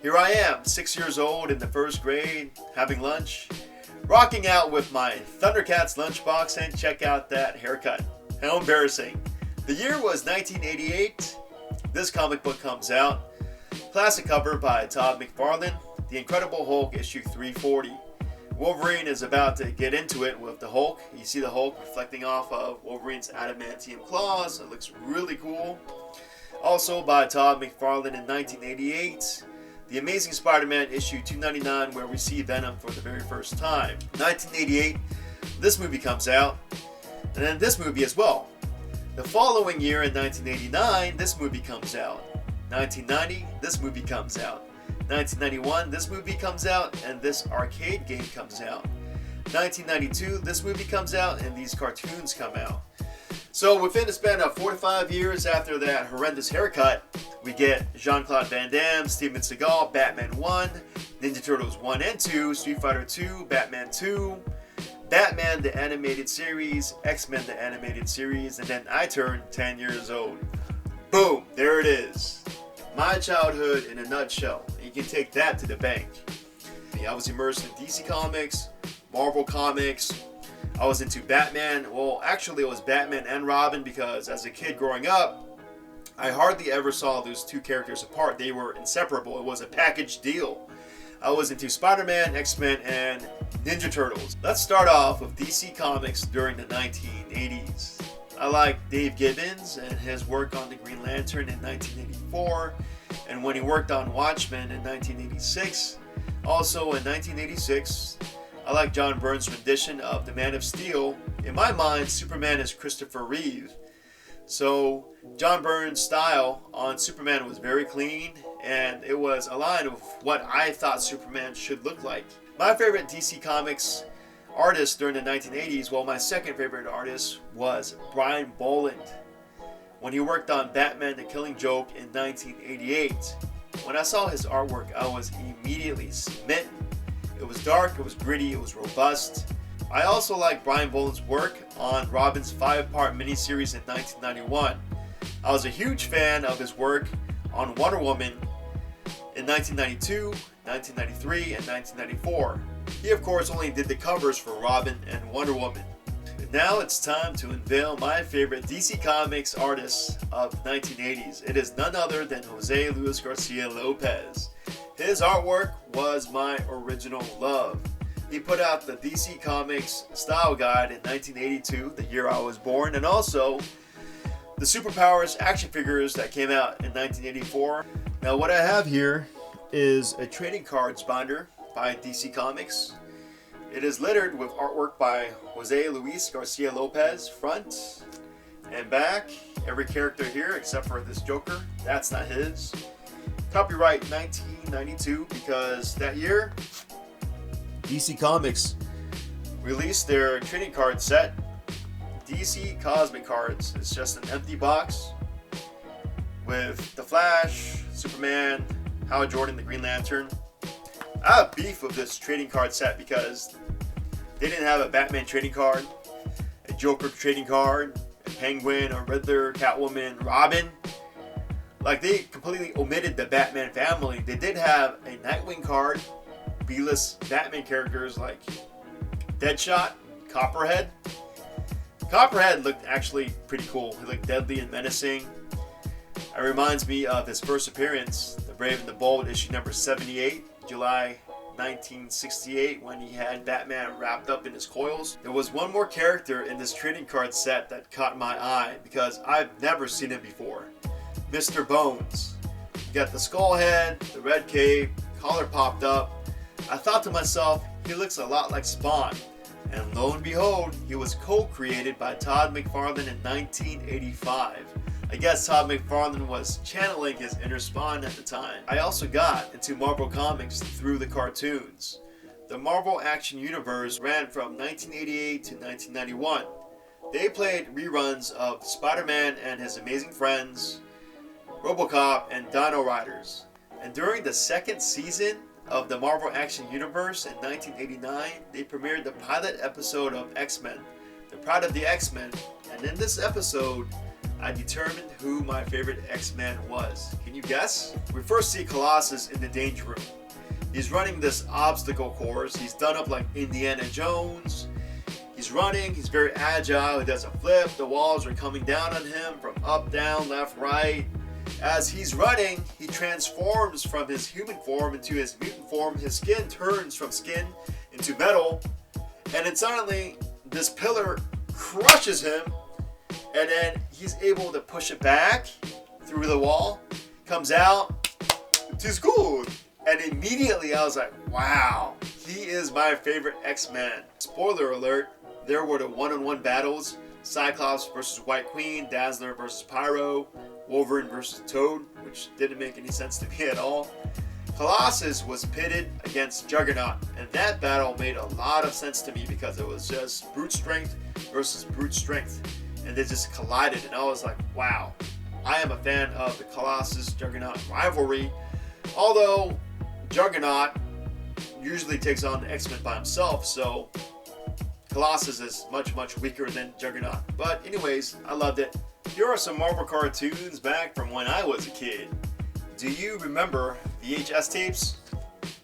Here I am, 6 years old in the first grade, having lunch, rocking out with my Thundercats lunchbox, and check out that haircut. How embarrassing. The year was 1988. This comic book comes out. Classic cover by Todd McFarlane. The Incredible Hulk issue 340. Wolverine is about to get into it with the Hulk. You see the Hulk reflecting off of Wolverine's adamantium claws. It looks really cool. Also by Todd McFarlane in 1988. The Amazing Spider-Man issue 299, where we see Venom for the very first time. 1988, this movie comes out. And then this movie as well. The following year in 1989, this movie comes out. 1990, this movie comes out. 1991, this movie comes out, and this arcade game comes out. 1992, this movie comes out, and these cartoons come out. So within the span of 4 to 5 years after that horrendous haircut, we get Jean-Claude Van Damme, Steven Seagal, Batman 1, Ninja Turtles 1 and 2, Street Fighter 2, Batman 2, Batman the Animated Series, X-Men the Animated Series, and then I turned 10 years old. Boom, there it is. My childhood in a nutshell. And you can take that to the bank. I was immersed in DC Comics, Marvel Comics. I was into Batman. Well, actually it was Batman and Robin, because as a kid growing up, I hardly ever saw those two characters apart. They were inseparable. It was a package deal. I was into Spider-Man, X-Men, and Ninja Turtles. Let's start off with DC Comics during the 1980s. I like Dave Gibbons and his work on the Green Lantern in 1984, and when he worked on Watchmen in 1986. Also in 1986, I like John Byrne's rendition of the Man of Steel. In my mind, Superman is Christopher Reeve. So John Byrne's style on Superman was very clean, and it was aligned with what I thought Superman should look like. My favorite DC Comics artist during the 1980s, well, my second favorite artist was Brian Bolland. When he worked on Batman the Killing Joke in 1988, when I saw his artwork, I was immediately smitten. It was dark, it was gritty, it was robust. I also like Brian Bolland's work on Robin's 5-part miniseries in 1991. I was a huge fan of his work on Wonder Woman in 1992, 1993, and 1994. He of course only did the covers for Robin and Wonder Woman. And now it's time to unveil my favorite DC Comics artist of the 1980s. It is none other than José Luis García-López. His artwork was my original love. He put out the DC Comics Style Guide in 1982, the year I was born, and also the Superpowers action figures that came out in 1984. Now what I have here is a trading cards binder by DC Comics. It is littered with artwork by José Luis García-López, front and back. Every character here except for this Joker, that's not his. Copyright 1992, because that year DC Comics released their trading card set, DC Cosmic Cards. It's just an empty box with the Flash, Superman, Hal Jordan, the Green Lantern. I have beef with this trading card set because they didn't have a Batman trading card, a Joker trading card, a Penguin, a Riddler, Catwoman, Robin. Like, they completely omitted the Batman family. They did have a Nightwing card, B-list Batman characters like Deadshot, Copperhead. Copperhead looked actually pretty cool. He looked deadly and menacing. It reminds me of his first appearance, The Brave and the Bold, issue number 78, July 1968, when he had Batman wrapped up in his coils. There was one more character in this trading card set that caught my eye because I've never seen him before. Mr. Bones. You got the skull head, the red cape, collar popped up. I thought to myself, he looks a lot like Spawn. And lo and behold, he was co-created by Todd McFarlane in 1985. I guess Todd McFarlane was channeling his inner Spawn at the time. I also got into Marvel Comics through the cartoons. The Marvel Action Universe ran from 1988 to 1991. They played reruns of Spider-Man and His Amazing Friends, RoboCop, and Dino Riders. And during the second season of the Marvel Action Universe in 1989, they premiered the pilot episode of X-Men, The Pryde of the X-Men. And in this episode, I determined who my favorite X-Men was. Can you guess? We first see Colossus in the danger room. He's running this obstacle course. He's done up like Indiana Jones. He's running, he's very agile, he does a flip, the walls are coming down on him from up, down, left, right. As he's running, he transforms from his human form into his mutant form. His skin turns from skin into metal, and then suddenly this pillar crushes him, and then he's able to push it back through the wall, comes out, it's good. And immediately I was like, wow, he is my favorite X-Men. Spoiler alert, there were the one-on-one battles, Cyclops versus White Queen, Dazzler versus Pyro, Wolverine versus Toad, which didn't make any sense to me at all. Colossus was pitted against Juggernaut, and that battle made a lot of sense to me because it was just brute strength versus brute strength, and they just collided, and I was like, wow, I am a fan of the Colossus-Juggernaut rivalry, although Juggernaut usually takes on the X-Men by himself, so Colossus is much weaker than Juggernaut. But anyways, I loved it. Here are some Marvel cartoons back from when I was a kid. Do you remember VHS tapes?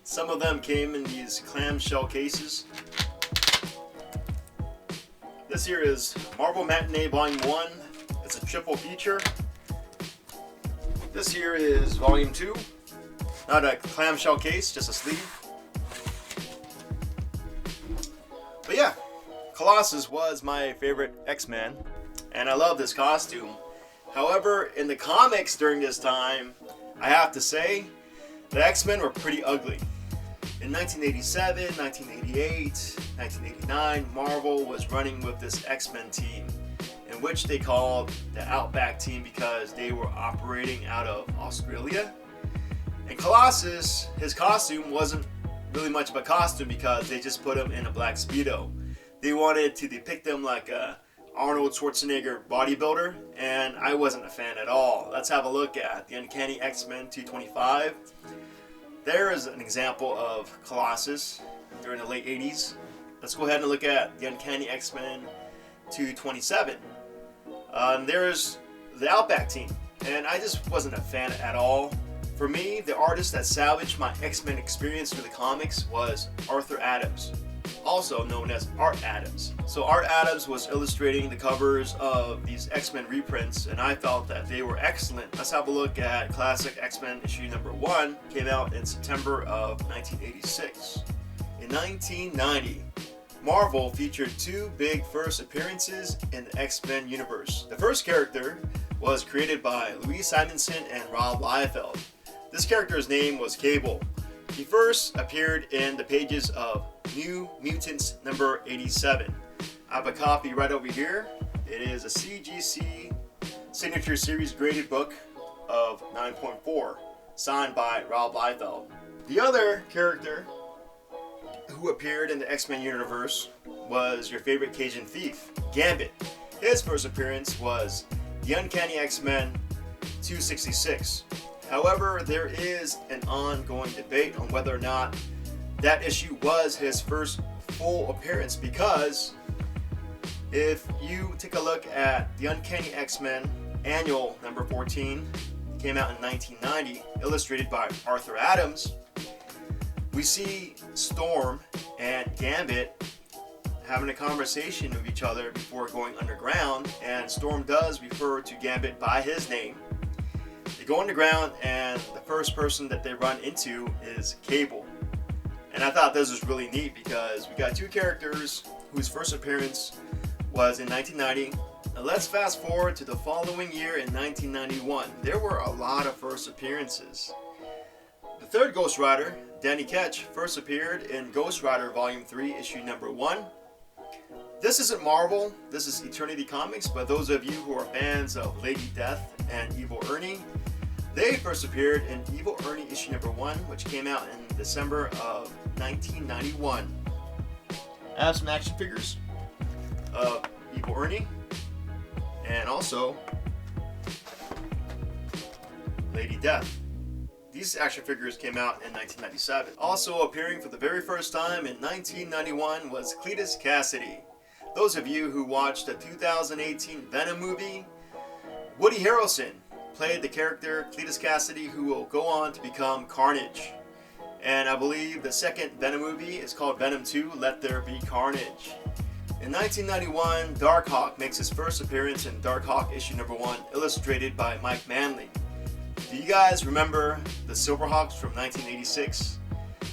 Some of them came in these clamshell cases. This here is Marvel Matinee Volume 1. It's a triple feature. This here is Volume 2. Not a clamshell case, just a sleeve. But yeah, Colossus was my favorite X-Men, and I love this costume. However, in the comics during this time, I have to say, the X-Men were pretty ugly. In 1987, 1988, 1989, Marvel was running with this X-Men team, in which they called the Outback team because they were operating out of Australia. And Colossus, his costume wasn't really much of a costume because they just put him in a black Speedo. They wanted to depict him like a Arnold Schwarzenegger bodybuilder, and I wasn't a fan at all. Let's have a look at the Uncanny X-Men 225. There is an example of Colossus during the late 80s. Let's go ahead and look at the Uncanny X-Men 227. There's the Outback team, and I just wasn't a fan at all. For me, the artist that salvaged my X-Men experience through the comics was Arthur Adams, also known as Art Adams. So Art Adams was illustrating the covers of these X-Men reprints, and I felt that they were excellent. Let's have a look at Classic X-Men issue number 1, came out in September of 1986. In 1990, Marvel featured two big first appearances in the X-Men universe. The first character was created by Louise Simonson and Rob Liefeld. This character's name was Cable. He first appeared in the pages of New Mutants number 87. I have a copy right over here. It is a CGC Signature Series graded book of 9.4, signed by Rob Liefeld. The other character who appeared in the X-Men universe was your favorite Cajun thief, Gambit. His first appearance was the Uncanny X-Men 266. However, there is an ongoing debate on whether or not that issue was his first full appearance, because if you take a look at the Uncanny X-Men Annual number 14, came out in 1990, illustrated by Arthur Adams, we see Storm and Gambit having a conversation with each other before going underground, and Storm does refer to Gambit by his name. They go underground, and the first person that they run into is Cable. And I thought this was really neat because we got two characters whose first appearance was in 1990. Now let's fast forward to the following year in 1991. There were a lot of first appearances. The third Ghost Rider, Danny Ketch, first appeared in Ghost Rider Volume 3, issue number 1. This isn't Marvel, this is Eternity Comics, but those of you who are fans of Lady Death and Evil Ernie, they first appeared in Evil Ernie issue number 1, which came out in December of 1991. I have some action figures of Evil Ernie, and also Lady Death. These action figures came out in 1997. Also appearing for the very first time in 1991 was Cletus Cassidy. Those of you who watched the 2018 Venom movie Woody Harrelson played the character Cletus Cassidy, who will go on to become Carnage. And I believe the second Venom movie is called Venom 2, Let There Be Carnage. In 1991, Darkhawk makes his first appearance in Darkhawk issue number 1, illustrated by Mike Manley. Do you guys remember the Silverhawks from 1986?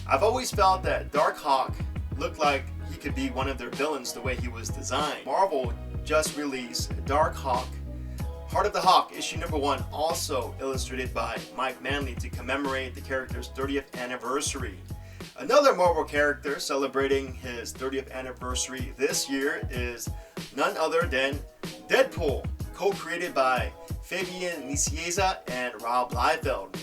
I've always felt that Darkhawk looked like he could be one of their villains the way he was designed. Marvel just released Darkhawk, Heart of the Hawk, issue number 1, also illustrated by Mike Manley to commemorate the character's 30th anniversary. Another Marvel character celebrating his 30th anniversary this year is none other than Deadpool, co-created by Fabian Nicieza and Rob Liefeld.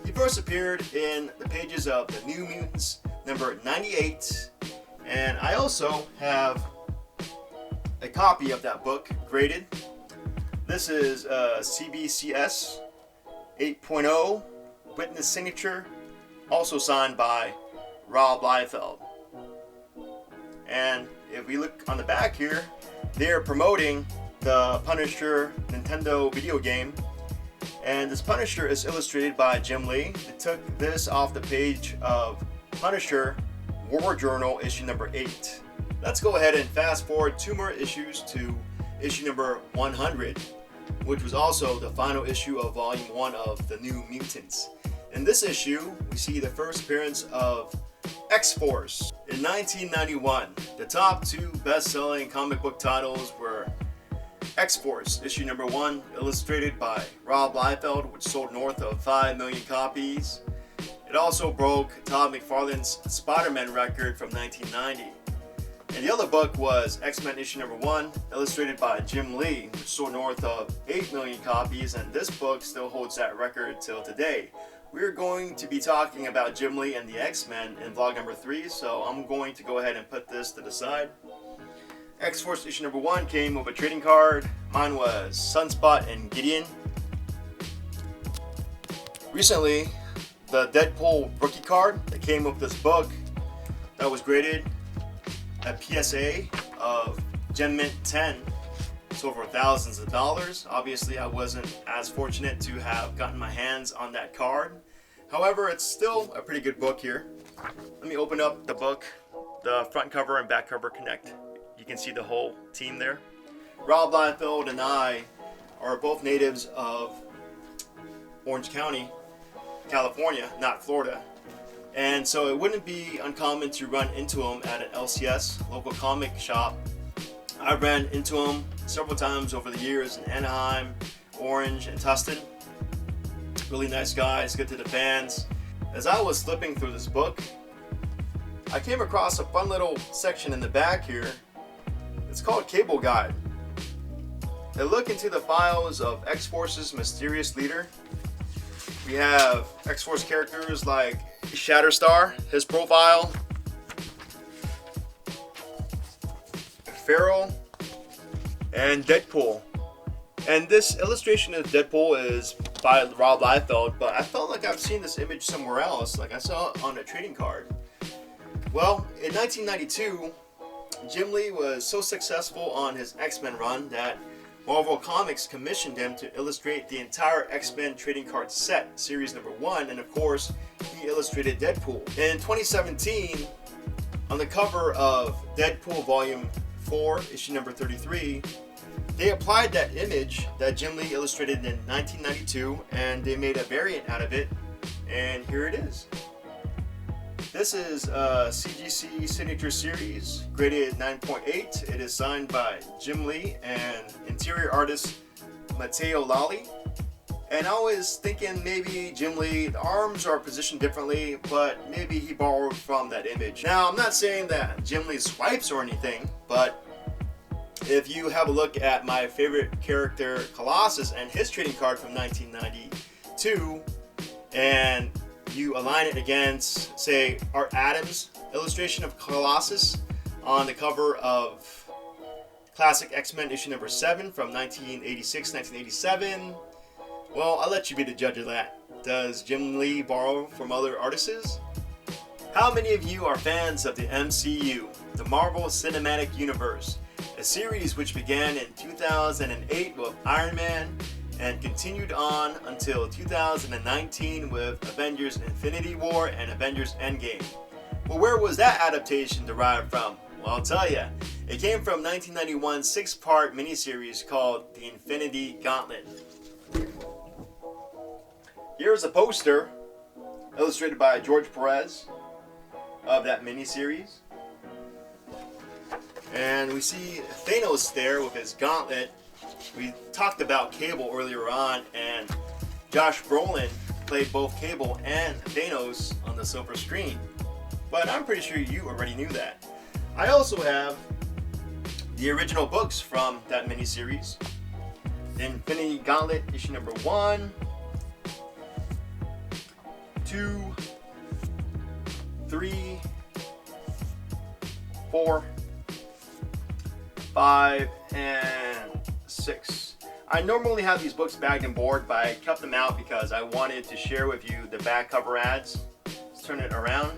He first appeared in the pages of The New Mutants number 98, and I also have a copy of that book graded. This is CBCS 8.0 witness signature, also signed by Rob Liefeld. And if we look on the back here, they're promoting the Punisher Nintendo video game, and this Punisher is illustrated by Jim Lee. They took this off the page of Punisher War Journal issue number 8. Let's go ahead and fast forward 2 more issues to issue number 100, which was also the final issue of volume 1 of The New Mutants. In this issue, we see the first appearance of X-Force. In 1991, the top 2 best-selling comic book titles were X-Force, issue number 1, illustrated by Rob Liefeld, which sold north of 5 million copies. It also broke Todd McFarlane's Spider-Man record from 1990. And the other book was X-Men issue number 1, illustrated by Jim Lee, which sold north of 8 million copies, and this book still holds that record till today. We're going to be talking about Jim Lee and the X-Men in vlog number 3, so I'm going to go ahead and put this to the side. X-Force issue number 1 came with a trading card. Mine was Sunspot and Gideon. Recently, the Deadpool rookie card that came with this book that was graded at PSA of Gem Mint 10 sold for thousands of dollars. Obviously, I wasn't as fortunate to have gotten my hands on that card. However, it's still a pretty good book here. Let me open up the book. The front cover and back cover connect. You can see the whole team there. Rob Liefeld and I are both natives of Orange County, California, not Florida. And so it wouldn't be uncommon to run into him at an LCS, local comic shop. I ran into him several times over the years in Anaheim, Orange, and Tustin. Really nice guy, he's good to the fans. As I was flipping through this book, I came across a fun little section in the back here. It's called Cable Guide. They look into the files of X-Force's mysterious leader. We have X-Force characters like Shatterstar, his profile, Feral, and Deadpool. And this illustration of Deadpool is by Rob Liefeld, but I felt like I've seen this image somewhere else, like I saw it on a trading card. Well, in 1992, Jim Lee was so successful on his X-Men run that Marvel Comics commissioned him to illustrate the entire X-Men trading card set, series number 1, and of course, he illustrated Deadpool. In 2017, on the cover of Deadpool Volume 4, issue number 33, they applied that image that Jim Lee illustrated in 1992, and they made a variant out of it, and here it is. This is a CGC Signature Series, graded 9.8. It is signed by Jim Lee and interior artist Matteo Lally. And I was thinking maybe Jim Lee, the arms are positioned differently, but maybe he borrowed from that image. Now, I'm not saying that Jim Lee swipes or anything, but if you have a look at my favorite character, Colossus, and his trading card from 1992, and you align it against, say, Art Adams' illustration of Colossus on the cover of Classic X-Men issue number 7 from 1986-1987, well, I'll let you be the judge of that. Does Jim Lee borrow from other artists? How many of you are fans of the MCU, the Marvel Cinematic Universe, a series which began in 2008 with Iron Man and continued on until 2019 with Avengers Infinity War and Avengers Endgame. Well, where was that adaptation derived from? Well, I'll tell you. It came from 1991's 6-part miniseries called The Infinity Gauntlet. Here's a poster illustrated by George Perez of that miniseries. And we see Thanos there with his gauntlet. We talked about Cable earlier on, and Josh Brolin played both Cable and Thanos on the silver screen. But I'm pretty sure you already knew that. I also have the original books from that miniseries. Infinity Gauntlet, issue number 1, 2, 3, 4, 5, and 6. I normally have these books bagged and board, but I kept them out because I wanted to share with you the back cover ads. Let's turn it around.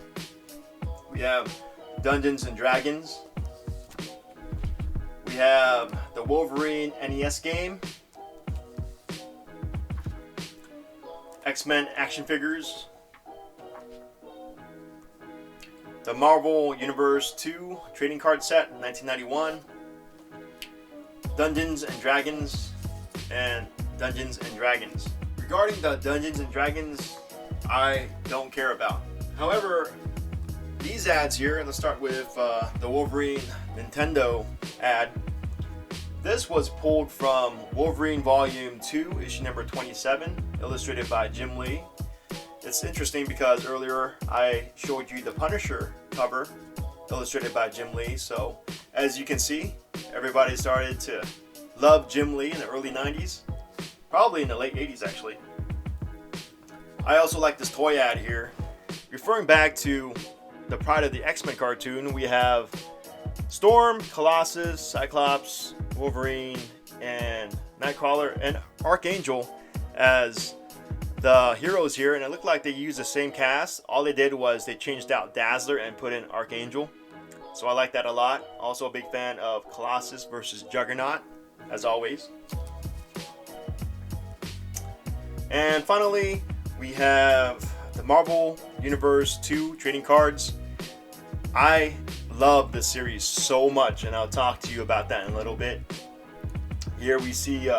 We have Dungeons and Dragons. We have the Wolverine NES game. X-Men action figures. The Marvel Universe 2 trading card set, 1991. Dungeons and Dragons and Dungeons and Dragons. Regarding the Dungeons and Dragons, I don't care about. However, these ads here, let's start with the Wolverine Nintendo ad. This was pulled from Wolverine Volume 2, issue number 27, illustrated by Jim Lee. It's interesting because earlier I showed you the Punisher cover, illustrated by Jim Lee. So as you can see, everybody started to love Jim Lee in the early 90s, probably in the late 80s actually. I also like this toy ad here. Referring back to the Pryde of the X-Men cartoon, we have Storm, Colossus, Cyclops, Wolverine, and Nightcrawler and Archangel as the heroes here, and it looked like they used the same cast. All they did was they changed out Dazzler and put in Archangel. So I like that a lot. Also a big fan of Colossus versus Juggernaut, as always. And finally, we have the Marvel Universe 2 trading cards. I love this series so much, and I'll talk to you about that in a little bit. Here we see,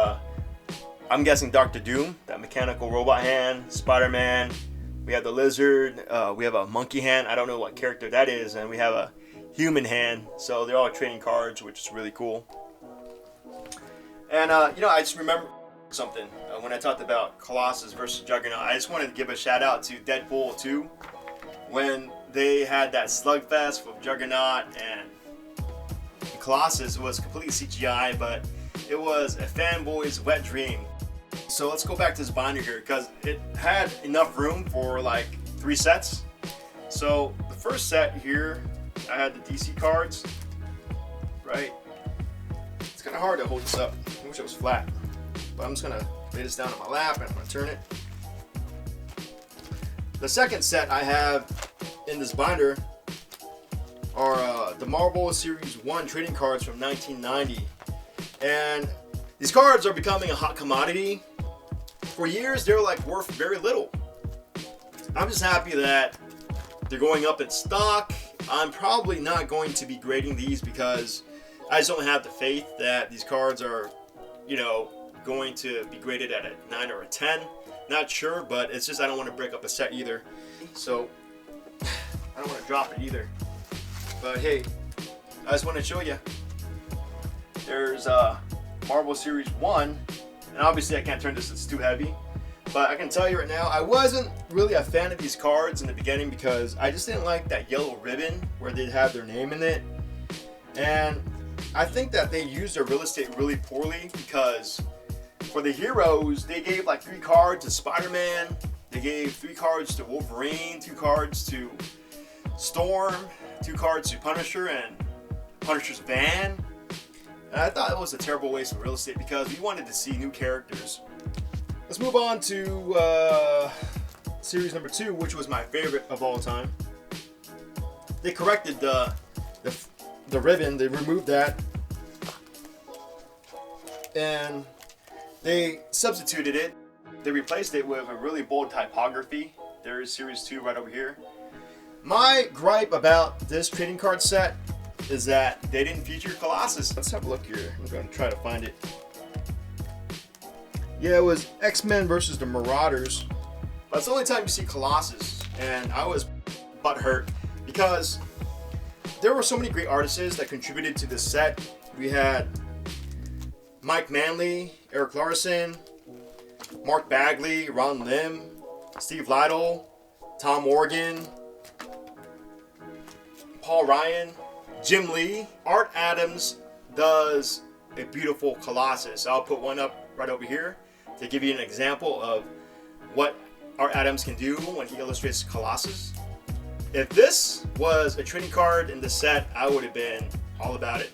I'm guessing Dr. Doom, that mechanical robot hand, Spider-Man. We have the Lizard. We have a monkey hand. I don't know what character that is, and we have a human hand. So they're all trading cards, which is really cool. And I just remember something when I talked about Colossus versus Juggernaut. I just wanted to give a shout out to Deadpool 2 when they had that slugfest with Juggernaut and Colossus. It was completely CGI, but it was a fanboy's wet dream. So let's go back to this binder here because it had enough room for like 3 sets. So the first set here, I had the DC cards, right? It's kind of hard to hold this up. I wish it was flat, but I'm just gonna lay this down on my lap and I'm gonna turn it. The second set I have in this binder are the Marvel Series 1 trading cards from 1990. And these cards are becoming a hot commodity. For years, they were like worth very little. I'm just happy that they're going up in stock. I'm probably not going to be grading these because I just don't have the faith that these cards are, going to be graded at a 9 or a 10. Not sure, but it's just I don't want to break up a set either. So I don't want to drop it either. But hey, I just want to show you. There's Marvel Series 1, and obviously I can't turn this, it's too heavy. But I can tell you right now, I wasn't really a fan of these cards in the beginning because I just didn't like that yellow ribbon where they'd have their name in it. And I think that they used their real estate really poorly because for the heroes, they gave like 3 cards to Spider-Man, they gave 3 cards to Wolverine, 2 cards to Storm, 2 cards to Punisher and Punisher's van. And I thought it was a terrible waste of real estate because we wanted to see new characters. Let's move on to series number 2, which was my favorite of all time. They corrected the ribbon, they removed that. And They substituted it. They replaced it with a really bold typography. There's Series 2 right over here. My gripe about this trading card set is that they didn't feature Colossus. Let's have a look here. I'm going to try to find it. Yeah, it was X-Men versus the Marauders. That's the only time you see Colossus, and I was butthurt because there were so many great artists that contributed to this set. We had Mike Manley, Eric Larson, Mark Bagley, Ron Lim, Steve Lytle, Tom Morgan, Paul Ryan, Jim Lee. Art Adams does a beautiful Colossus. I'll put one up right over here to give you an example of what Art Adams can do when he illustrates Colossus. If this was a trading card in the set, I would have been all about it.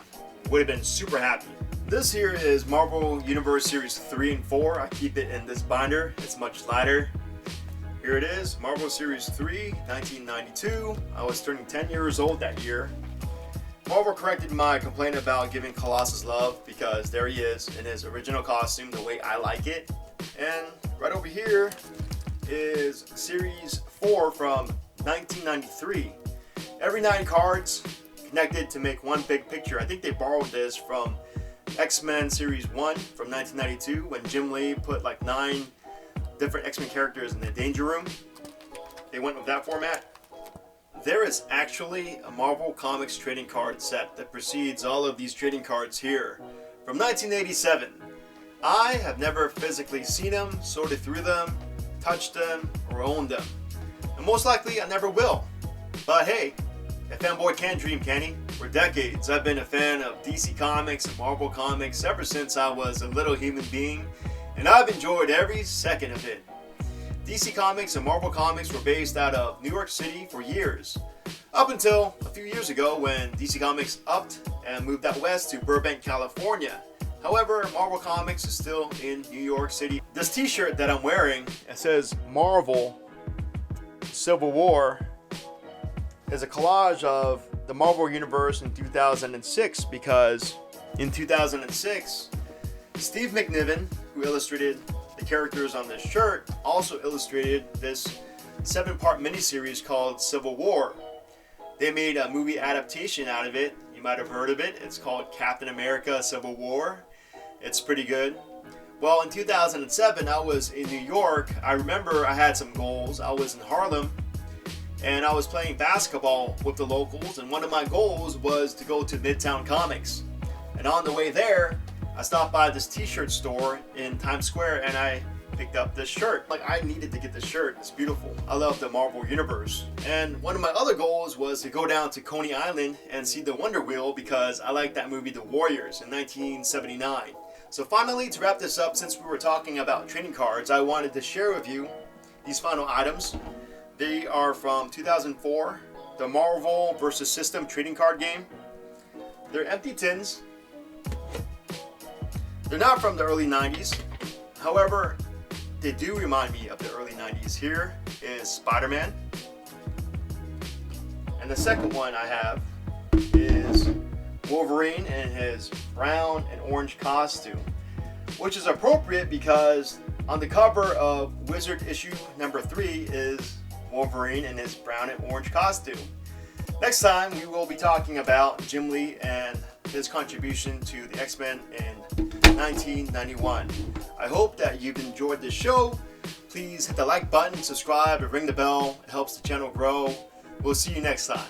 Would have been super happy. This here is Marvel Universe Series 3 and 4. I keep it in this binder. It's much lighter. Here it is, Marvel Series 3, 1992. I was turning 10 years old that year. Marvel corrected my complaint about giving Colossus love because there he is in his original costume the way I like it. And right over here is Series 4 from 1993. Every 9 cards connected to make one big picture. I think they borrowed this from X-Men Series 1 from 1992 when Jim Lee put like 9 different X-Men characters in the Danger Room. They went with that format. There is actually a Marvel Comics trading card set that precedes all of these trading cards here from 1987. I have never physically seen them, sorted through them, touched them, or owned them. And most likely I never will. But hey, a fanboy can dream, can he? For decades, I've been a fan of DC Comics and Marvel Comics ever since I was a little human being, and I've enjoyed every second of it. DC Comics and Marvel Comics were based out of New York City for years, up until a few years ago when DC Comics upped and moved out west to Burbank, California. However, Marvel Comics is still in New York City. This t-shirt that I'm wearing, it says Marvel Civil War, is a collage of the Marvel Universe in 2006 because in 2006, Steve McNiven, who illustrated the characters on this shirt, also illustrated this 7-part miniseries called Civil War. They made a movie adaptation out of it. You might have heard of it. It's called Captain America Civil War. It's pretty good. Well, in 2007, I was in New York. I remember I had some goals. I was in Harlem, and I was playing basketball with the locals, and one of my goals was to go to Midtown Comics. And on the way there, I stopped by this t-shirt store in Times Square, and I picked up this shirt. Like, I needed to get this shirt. It's beautiful. I love the Marvel Universe. And one of my other goals was to go down to Coney Island and see the Wonder Wheel because I liked that movie, The Warriors, in 1979. So finally, to wrap this up, since we were talking about trading cards, I wanted to share with you these final items. They are from 2004, the Marvel vs. System trading card game. They're empty tins. They're not from the early 90s. However, they do remind me of the early 90s. Here is Spider-Man. And the second one I have is Wolverine in his brown and orange costume, which is appropriate because on the cover of Wizard issue number 3 is Wolverine in his brown and orange costume. Next time we will be talking about Jim Lee and his contribution to the X-Men in 1991. I hope that you've enjoyed this show. Please hit the like button, subscribe, and ring the bell. It helps the channel grow. We'll see you next time.